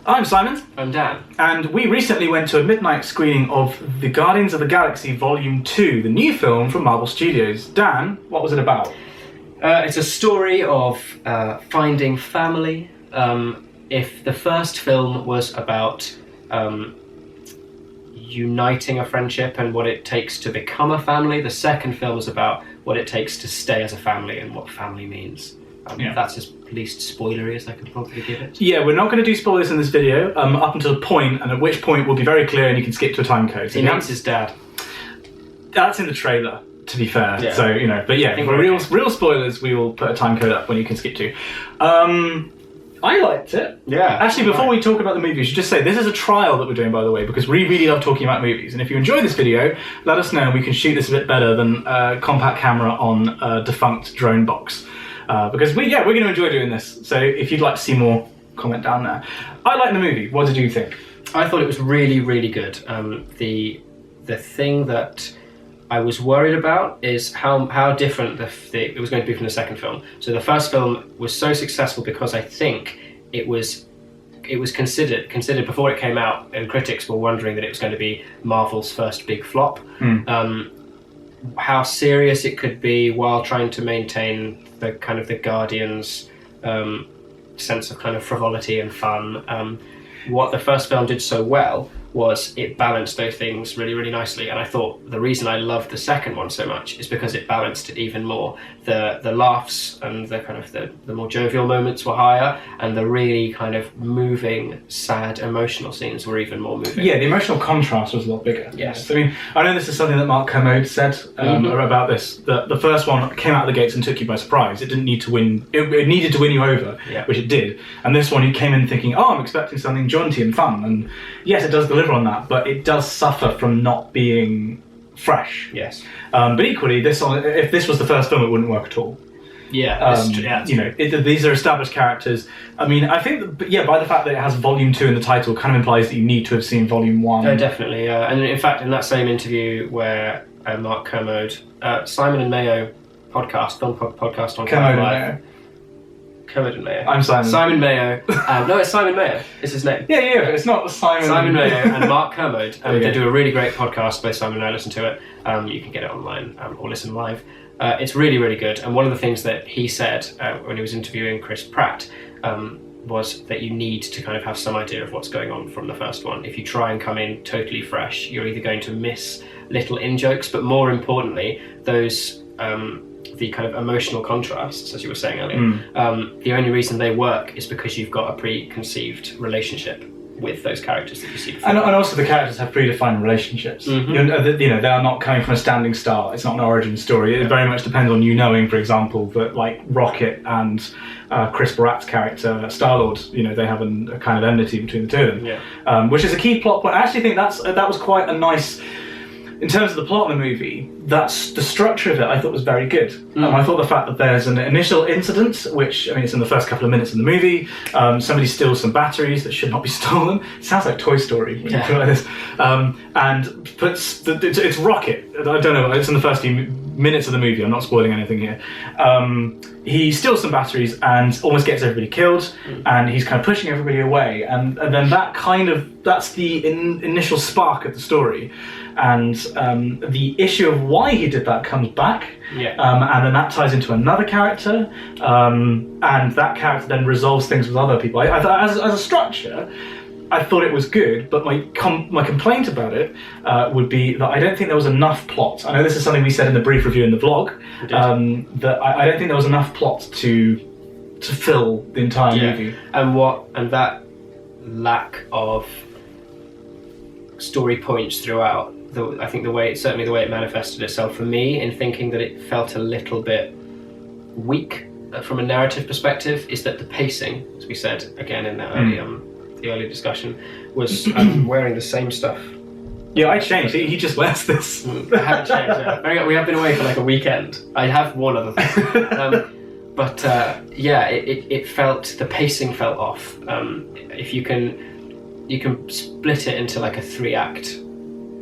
I'm Simon. I'm Dan. And we recently went to a midnight screening of The Guardians of the Galaxy Volume 2, the new film from Marvel Studios. Dan, what was it about? It's a story of finding family. If the first film was about uniting a friendship and what it takes to become a family, the second film is about what it takes to stay as a family and what family means. That's as least spoilery as I could probably give it. Yeah, we're not going to do spoilers in this video up until a point, and at which point we'll be very clear and you can skip to a time code. He names his dad. That's in the trailer, to be fair. Yeah. So, but yeah, for real spoilers, we will put a time code up when you can skip to. I liked it. Yeah. Actually, before we talk about the movie, we should just say this is a trial that we're doing, by the way, because we really love talking about movies. And if you enjoy this video, let us know and we can shoot this a bit better than a compact camera on a defunct drone box. Because we're going to enjoy doing this. So if you'd like to see more, comment down there. I like the movie. What did you think? I thought it was really, really good. The thing that I was worried about is how different it was going to be from the second film. So the first film was so successful because I think it was considered before it came out, and critics were wondering that it was going to be Marvel's first big flop. How serious it could be while trying to maintain the kind of the Guardians' sense of kind of frivolity and fun. What the first film did so well was it balanced those things really, really nicely. And I thought the reason I loved the second one so much is because it balanced it even more. The laughs and the kind of the more jovial moments were higher, and the really kind of moving, sad, emotional scenes were even more moving. Yeah, the emotional contrast was a lot bigger. Yes. I mean, I know this is something that Mark Kermode said about this. The first one came out of the gates and took you by surprise. It didn't need to win. It needed to win you over, which it did. And this one, you came in thinking, oh, I'm expecting something jaunty and fun. And yes, it does deliver on that, but it does suffer from not being fresh. Yes. But equally, if this was the first film, it wouldn't work at all. Yeah. These are established characters. I mean, I think, by the fact that it has Volume 2 in the title, kind of implies that you need to have seen Volume 1. Oh, definitely. And in fact, in that same interview where Mark Kermode, Simon and Mayo podcast on Kermode and Live. Mayo. Kermode and Mayo. I'm Simon. Simon Mayo. No, it's Simon Mayo. It's his name. Yeah, it's not Simon. Simon Mayo and Mark Kermode. They do a really great podcast. Both Simon and I listen to it. You can get it online or listen live. It's really, really good. And one of the things that he said when he was interviewing Chris Pratt was that you need to kind of have some idea of what's going on from the first one. If you try and come in totally fresh, you're either going to miss little in-jokes, but more importantly, those the kind of emotional contrasts, as you were saying earlier, the only reason they work is because you've got a preconceived relationship with those characters that you see before. And also the characters have predefined relationships. They are not coming from a standing start. It's not an origin story. It very much depends on you knowing, for example, that like Rocket and Chris Pratt's character, Star-Lord, they have a kind of enmity between the two of them, which is a key plot point. I actually think that was quite a nice... In terms of the plot of the movie, that's the structure of it I thought was very good. I thought the fact that there's an initial incident, which, I mean, it's in the first couple of minutes of the movie, somebody steals some batteries that should not be stolen. It sounds like Toy Story when you put it like this. And puts, it's Rocket, I don't know, it's in the first few minutes of the movie, I'm not spoiling anything here. He steals some batteries and almost gets everybody killed, and he's kind of pushing everybody away, and then that's the initial spark of the story. And the issue of why he did that comes back, and then that ties into another character, and that character then resolves things with other people. I thought, as a structure, I thought it was good, but my complaint about it would be that I don't think there was enough plot. I know this is something we said in the brief review in the vlog, that I don't think there was enough plot to fill the entire movie. And that lack of story points throughout, I think certainly the way it manifested itself for me in thinking that it felt a little bit weak from a narrative perspective, is that the pacing, as we said again in the early discussion, was wearing the same stuff. Yeah, I changed. He just wears this. I haven't changed. We have been away for like a weekend. I have one other thing. But it felt, the pacing felt off. If you can split it into like a 3-act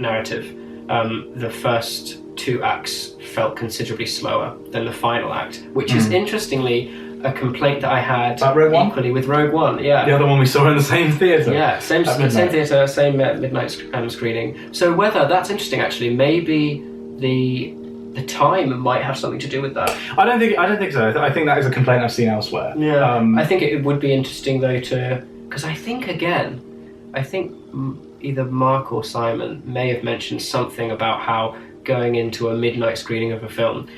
narrative. The first 2 acts felt considerably slower than the final act, which is interestingly a complaint that I had About Rogue One? equally with Rogue One. Yeah. The other one we saw in the same theatre. Yeah, same theatre, same midnight screening. So whether that's interesting, actually, maybe the time might have something to do with that. I don't think so. I think that is a complaint I've seen elsewhere. Yeah. I think it would be interesting though because I think either Mark or Simon may have mentioned something about how going into a midnight screening of a film,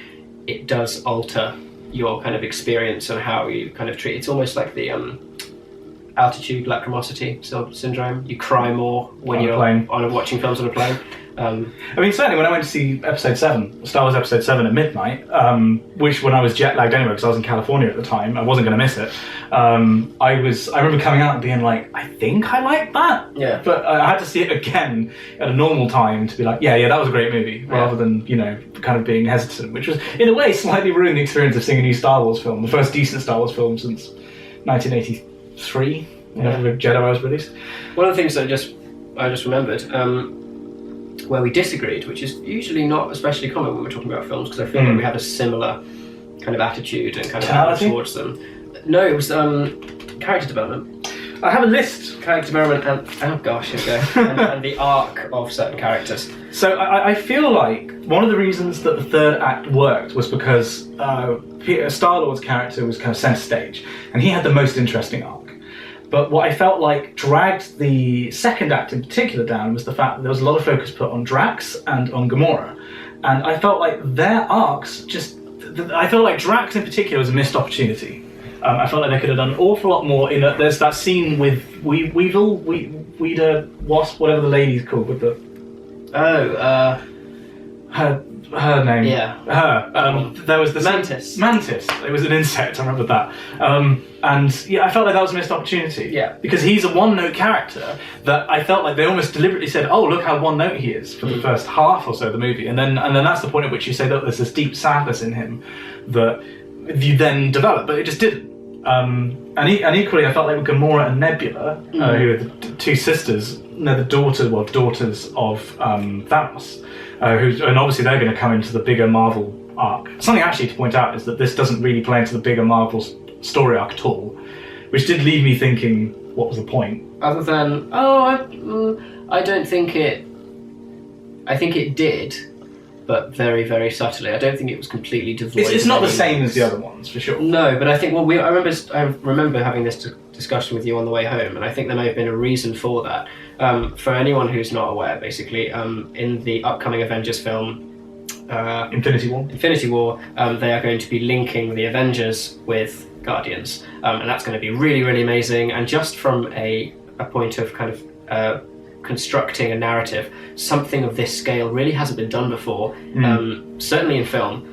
it does alter your kind of experience and how you kind of treat. It's almost like the altitude lacrimosity syndrome. You cry more when you're watching films on a plane. I mean, certainly when I went to see Episode 7, Star Wars Episode 7 at midnight, which when I was jet lagged anyway because I was in California at the time, I wasn't going to miss it. I remember coming out and being like, I think I like that. Yeah. But I had to see it again at a normal time to be like, yeah, that was a great movie, rather than kind of being hesitant, which was in a way slightly ruined the experience of seeing a new Star Wars film, the first decent Star Wars film since 1983, whenever Jedi was released. One of the things that I just remembered. Where we disagreed, which is usually not especially common when we're talking about films, because I feel like we had a similar kind of attitude and kind of attitude towards them. No, it was character development. I have a list. Character development and, oh gosh, here we go. and the arc of certain characters. So I feel like one of the reasons that the third act worked was because Star-Lord's character was kind of centre stage, and he had the most interesting arc. But what I felt like dragged the second act in particular down was the fact that there was a lot of focus put on Drax and on Gamora. And I felt like their arcs I felt like Drax in particular was a missed opportunity. I felt like they could have done an awful lot more there's that scene with Weeda, Wasp, whatever the lady's called with the... Her name. Yeah. Her. There was the Mantis. Mantis. It was an insect. I remember that. And yeah, I felt like that was a missed opportunity. Yeah. Because he's a one-note character that I felt like they almost deliberately said, "Oh, look how one-note he is" for the first half or so of the movie, and then that's the point at which you say that there's this deep sadness in him that you then develop, but it just didn't. And equally, I felt like with Gamora and Nebula, who are the two sisters, they're the daughters of Thanos. And obviously they're going to come into the bigger Marvel arc. Something actually to point out is that this doesn't really play into the bigger Marvel story arc at all, which did leave me thinking, what was the point? Other than, I don't think it... I think it did, but very, very subtly. I don't think it was completely devoid. It's not the same as the other ones, for sure. No, but I think, I remember having this discussion with you on the way home, and I think there may have been a reason for that. For anyone who's not aware, basically, in the upcoming Avengers film, Infinity War, they are going to be linking the Avengers with Guardians, and that's going to be really, really amazing. And just from a point of kind of constructing a narrative, something of this scale really hasn't been done before, certainly in film.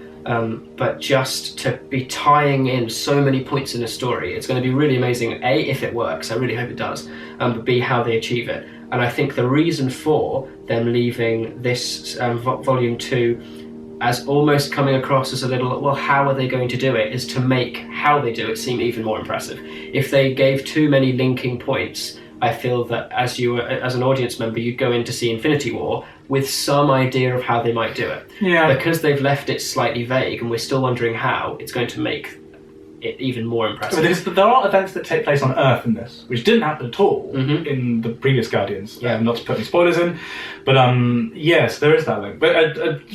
But just to be tying in so many points in a story, it's going to be really amazing. A, if it works, I really hope it does, but B, how they achieve it. And I think the reason for them leaving this Volume 2 as almost coming across as a little, well, how are they going to do it, is to make how they do it seem even more impressive. If they gave too many linking points, I feel that as an audience member, you'd go in to see Infinity War with some idea of how they might do it. Yeah. Because they've left it slightly vague and we're still wondering how, it's going to make it even more impressive. There are events that take place on Earth in this, which didn't happen at all in the previous Guardians. Not to put any spoilers in, but yes, there is that link. But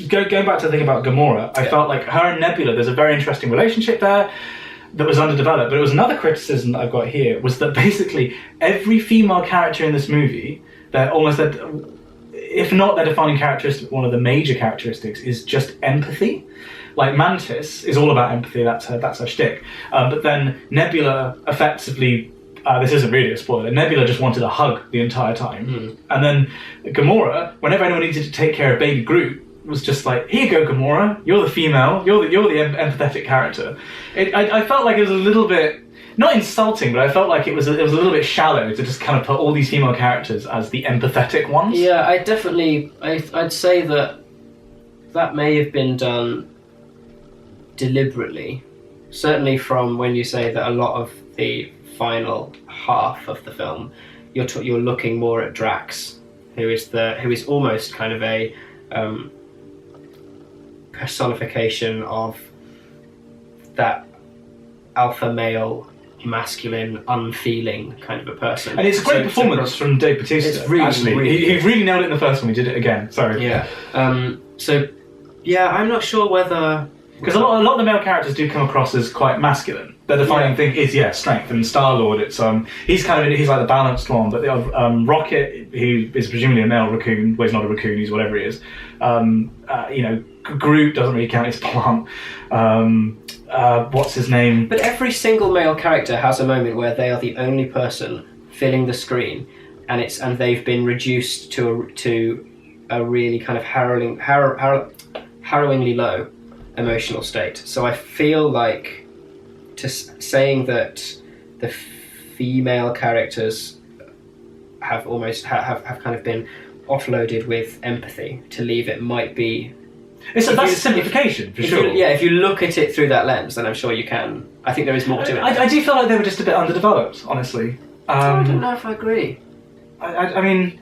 going back to the thing about Gamora, I felt like her and Nebula, there's a very interesting relationship there that was underdeveloped. But it was another criticism that I've got here, was that basically every female character in this movie, if not their defining characteristic, one of the major characteristics is just empathy. Like Mantis is all about empathy, that's her shtick. But then Nebula effectively, this isn't really a spoiler, Nebula just wanted a hug the entire time. And then Gamora, whenever anyone needed to take care of baby Groot, was just like, here you go, Gamora, you're the female, you're the empathetic character. I felt like it was a little bit, not insulting, but I felt like it was a little bit shallow to just kind of put all these female characters as the empathetic ones. Yeah, I'd say that may have been done deliberately. Certainly from when you say that a lot of the final half of the film, you're looking more at Drax, who is almost kind of a personification of that alpha male, masculine, unfeeling kind of a person. And it's a great performance from Dave Bautista. It's really, actually. really he really nailed it in the first one. He did it again. Sorry. Yeah. So, yeah, I'm not sure whether... Because a lot of the male characters do come across as quite masculine. The defining thing is strength. And Star-Lord, it's he's he's like the balanced one. But Rocket, who is presumably a male raccoon, well, he's not a raccoon, he's whatever he is. Groot doesn't really count, he's plant. What's his name? But every single male character has a moment where they are the only person filling the screen, and they've been reduced to a really kind of harrowingly low emotional state. So I feel like saying that the female characters have almost have kind of been offloaded with empathy to leave it might be... That's a simplification, for sure. If you look at it through that lens, then I'm sure you can. I think there is more to it. I do feel like they were just a bit underdeveloped, honestly. I don't know if I agree. I mean,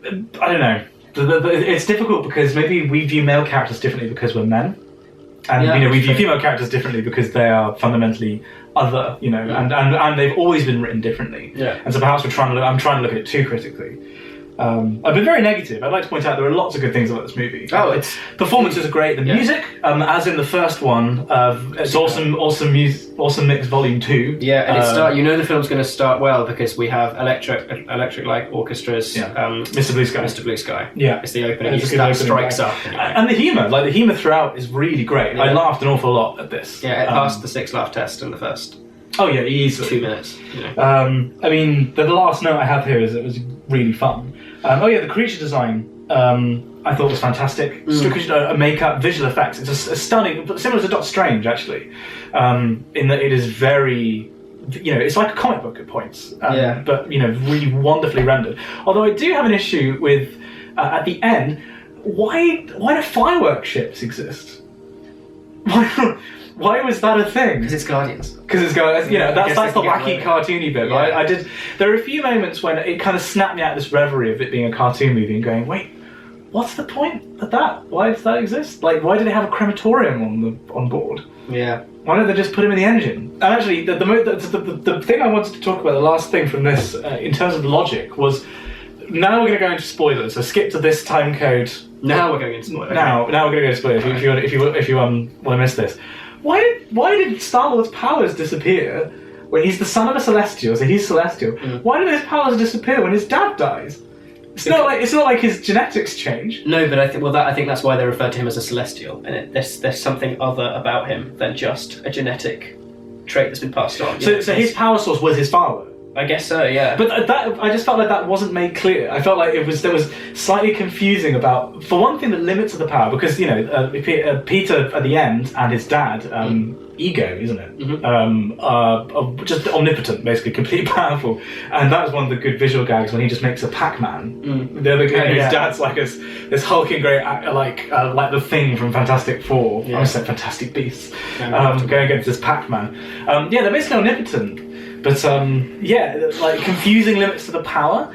I don't know. It's difficult because maybe we view male characters differently because we're men. And we view female characters differently because they are fundamentally other, and they've always been written differently. Yeah. And so perhaps I'm trying to look at it too critically. I've been very negative. I'd like to point out there are lots of good things about this movie. Its performances are great. The music, as in the first one, it's awesome mix volume 2. Yeah, and the film's going to start well because we have electric light orchestras. Yeah. Mr. Blue Sky. Mr. Blue Sky. Yeah, it's the opening. That strikes up. Anyway. And the humour, throughout is really great. Yeah. I laughed an awful lot at this. Yeah, it passed the 6 laugh test in the first. Oh yeah, easily. 2 minutes. I mean, the last note I have here is it was really fun. The creature design I thought was fantastic. Makeup, visual effects. It's a stunning, similar to Doctor Strange actually, in that it is very, it's like a comic book at points. But really wonderfully rendered. Although I do have an issue with at the end, why do fireworks ships exist? Why was that a thing? Because it's Guardians. That's the wacky cartoony bit, right? There are a few moments when it kind of snapped me out of this reverie of it being a cartoon movie and going, wait, what's the point of that? Why does that exist? Like, why do they have a crematorium on board? Yeah. Why don't they just put him in the engine? And actually, the thing I wanted to talk about, the last thing from this, in terms of logic, was now we're going to go into spoilers. So skip to this time code. Now we're going into spoilers. Now we're going to go into spoilers. If you want to miss this. Why did Star-Lord's powers disappear when he's the son of a Celestial? So he's Celestial. Why did his powers disappear when his dad dies? It's not like his genetics change. No, but I think that's why they refer to him as a Celestial, and there's something other about him than just a genetic trait that's been passed on. So his power source was his father. I guess so, yeah. But I just felt like that wasn't made clear. I felt like there was slightly confusing about, for one thing, the limits of the power, because Peter at the end and his dad, Ego, isn't it? Mm-hmm. Just omnipotent, basically, completely powerful, and that was one of the good visual gags when he just makes a Pac-Man. The other guy, his dad's like this hulking great, like the Thing from Fantastic Four. I almost said Fantastic Beasts. Going against this Pac-Man. They're basically omnipotent. But confusing limits to the power.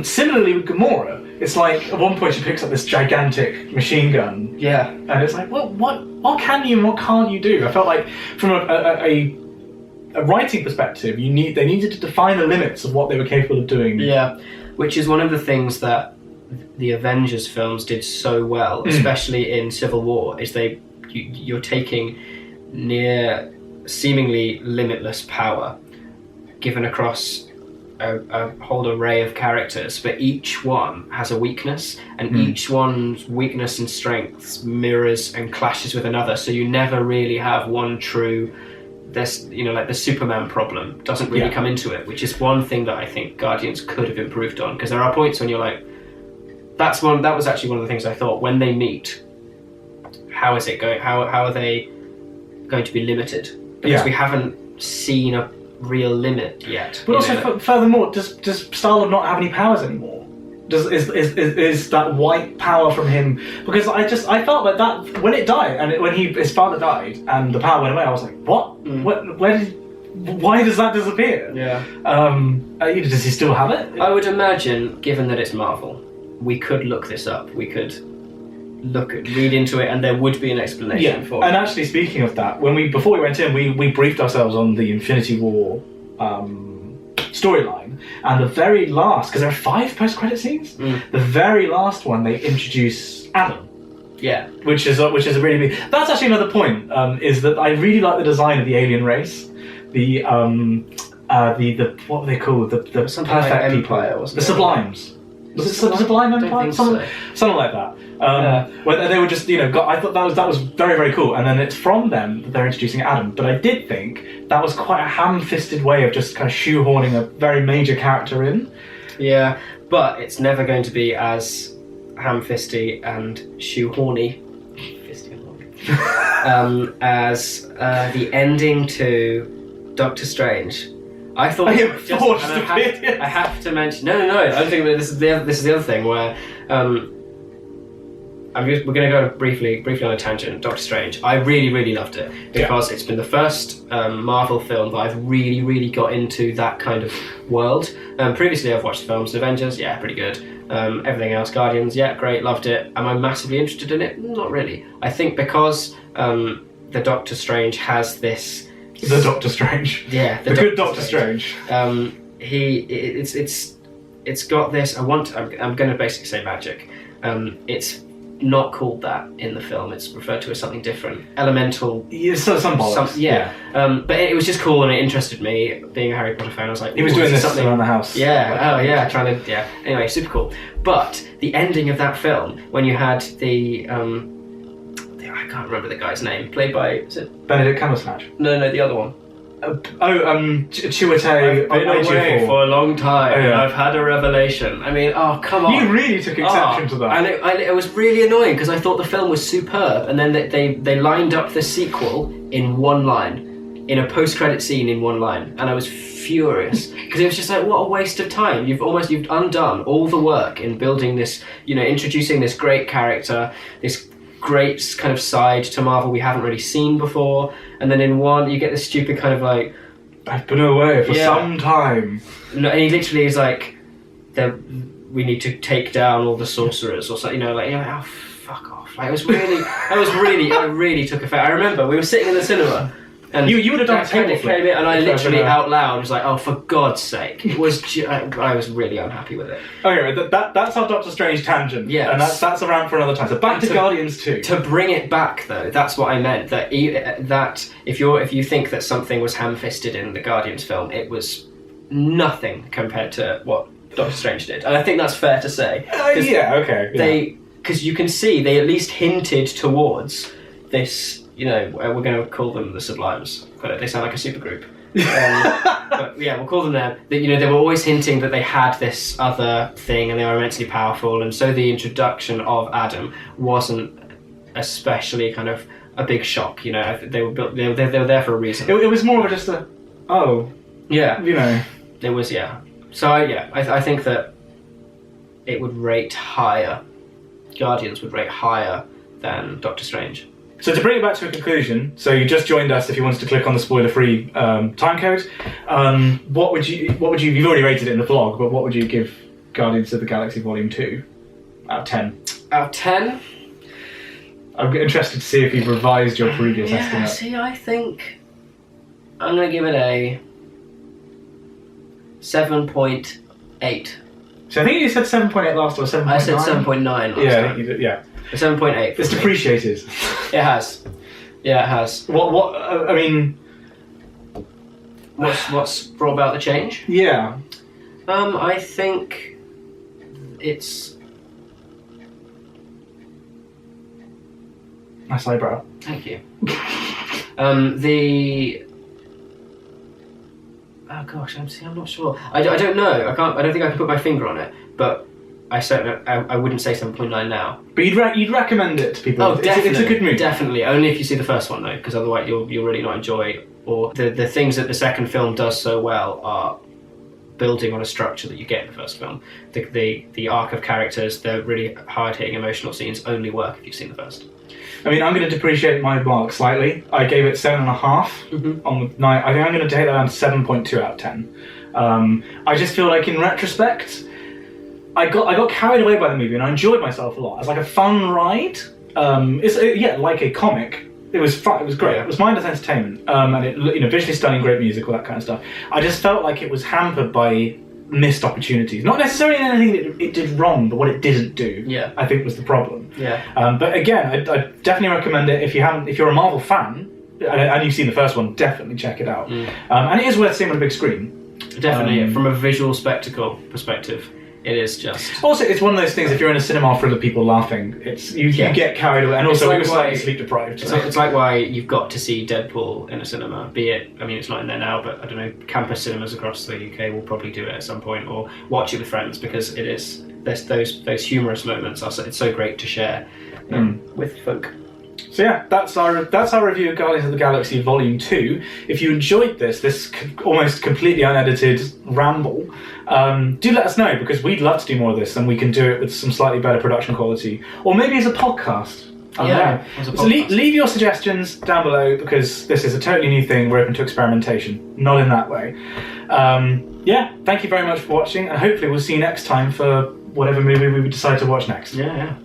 Similarly with Gamora, it's like at one point she picks up this gigantic machine gun. Yeah. And it's like, well, what can you and what can't you do? I felt like from a writing perspective, they needed to define the limits of what they were capable of doing. Yeah, which is one of the things that the Avengers films did so well, especially in Civil War, is you're taking near seemingly limitless power given across a whole array of characters, but each one has a weakness, and each one's weakness and strengths mirrors and clashes with another, so you never really have one true, like the Superman problem doesn't really come into it, which is one thing that I think Guardians could have improved on, because there are points when you're like, that was actually one of the things I thought, when they meet, how is it going, how are they going to be limited? Because we haven't seen a real limit yet. But also, furthermore, does Star-Lord not have any powers anymore? Is that white power from him? Because I felt like that when it died, and when his father died, and the power went away, I was like, what? Why does that disappear? Yeah. Does he still have it? I would imagine, given that it's Marvel, we could look this up. We could read into it, and there would be an explanation for it. And actually, speaking of that, before we went in, we briefed ourselves on the Infinity War storyline, and the very last, because there are 5 post-credit scenes, the very last one they introduce Adam. Yeah, which is a really big. That's actually another point. Is that I really like the design of the alien race. The what were they called? The something perfect like people. Empire, wasn't The it? Sublimes. Was it Sublime Empire? I don't think Something like that. Where they were just, I thought that was very, very cool. And then it's from them that they're introducing Adam. But I did think that was quite a ham-fisted way of just kind of shoehorning a very major character in. Yeah, but it's never going to be as ham-fisty and shoehorny as the ending to Doctor Strange. I thought I have to mention. No. I don't think this is the other thing where we're going to go briefly on a tangent. Doctor Strange. I really, really loved it because it's been the first Marvel film that I've really, really got into that kind of world. Previously, I've watched films, Avengers, pretty good. Everything else, Guardians, great, loved it. Am I massively interested in it? Not really. I think because the Doctor Strange has this. The Doctor Strange. Yeah, the good Doctor Strange. It's got this. I'm going to basically say magic. It's not called that in the film. It's referred to as something different. Elemental. Yeah, some bollocks. But it was just cool and it interested me. Being a Harry Potter fan, I was like, he was doing this something around the house. Trying to. Anyway, super cool. But the ending of that film, when you had the I can't remember the guy's name, played by, is it Benedict Cumberbatch? No, the other one. Chiwetel. I've been away for a long time and I've had a revelation. I mean, come on. You really took exception to that. And it was really annoying because I thought the film was superb, and then they lined up the sequel in one line, in a post-credit scene in one line, and I was furious because it was just like, what a waste of time. You've undone all the work in building this, introducing this great character, this great kind of side to Marvel we haven't really seen before, and then in one you get this stupid kind of like, I've been away for some time. No, and he literally is like, we need to take down all the sorcerers or something. Oh, fuck off! Like, I really took offense. I remember we were sitting in the cinema. And you would have done a table flip. Came in, and I literally out loud was like, "Oh, for God's sake!" It was. I was really unhappy with it. Okay, that's our Doctor Strange tangent. Yeah, and that's around for another time. So back to Guardians 2. To bring it back, though, that's what I meant. That if you think that something was ham-fisted in the Guardians film, it was nothing compared to what Doctor Strange did, and I think that's fair to say. Because you can see they at least hinted towards this. We're going to call them the Sublimes. They sound like a supergroup. But we'll call them that. They were always hinting that they had this other thing and they were immensely powerful, and so the introduction of Adam wasn't especially kind of a big shock. They were built. They were there for a reason. It was more of just It was So I think that it would rate higher. Guardians would rate higher than Doctor Strange. So to bring it back to a conclusion, so you just joined us. If you wanted to click on the spoiler-free time code, what would you? You've already rated it in the vlog, but what would you give Guardians of the Galaxy Volume 2 out of 10? Out of 10? I'm interested to see if you've revised your previous estimate. See, I think I'm going to give it a 7.8. So I think you said 7.8 last or 7.9? I said 7.9 last time. I think you did, yeah. 7.8. It's depreciated. It has. Yeah, it has. What's brought about the change? Yeah. I think it's... Nice eyebrow. Thank you. Oh gosh, I'm not sure. I don't know. I don't think I can put my finger on it, but I wouldn't say 7.9 now. But you'd recommend it to people. Oh, definitely. It's a good movie. Definitely. Only if you see the first one though, because otherwise you'll really not enjoy it. Or the things that the second film does so well are building on a structure that you get in the first film. The arc of characters, the really hard-hitting emotional scenes only work if you've seen the first. I'm going to depreciate my mark slightly. I gave it 7.5 on the night. I think I'm going to take that down to 7.2 out of 10. I just feel like in retrospect, I got carried away by the movie, and I enjoyed myself a lot. It's like a fun ride. Like a comic. It was fun. It was great. Yeah. It was mindless entertainment, and it visually stunning, great music, all that kind of stuff. I just felt like it was hampered by missed opportunities. Not necessarily anything that it did wrong, but what it didn't do. Yeah. I think was the problem. Yeah. But again, I definitely recommend it if you're a Marvel fan and you've seen the first one. Definitely check it out. And it is worth seeing on a big screen. Definitely, from a visual spectacle perspective, it is just. Also, it's one of those things. If you're in a cinema full of people laughing, you get carried away, and also we were slightly sleep deprived. It's like why you've got to see Deadpool in a cinema. Be it, I mean, it's not in there now, but I don't know. Campus cinemas across the UK will probably do it at some point, or watch it with friends because it is. Those humorous moments it's so great to share with folk. So yeah, that's our review of Guardians of the Galaxy Volume 2. If you enjoyed this almost completely unedited ramble, do let us know, because we'd love to do more of this, and we can do it with some slightly better production quality, or maybe as a podcast. So leave your suggestions down below, because this is a totally new thing. We're open to experimentation, not in that way. Thank you very much for watching, and hopefully we'll see you next time for whatever movie we decide to watch next. Yeah.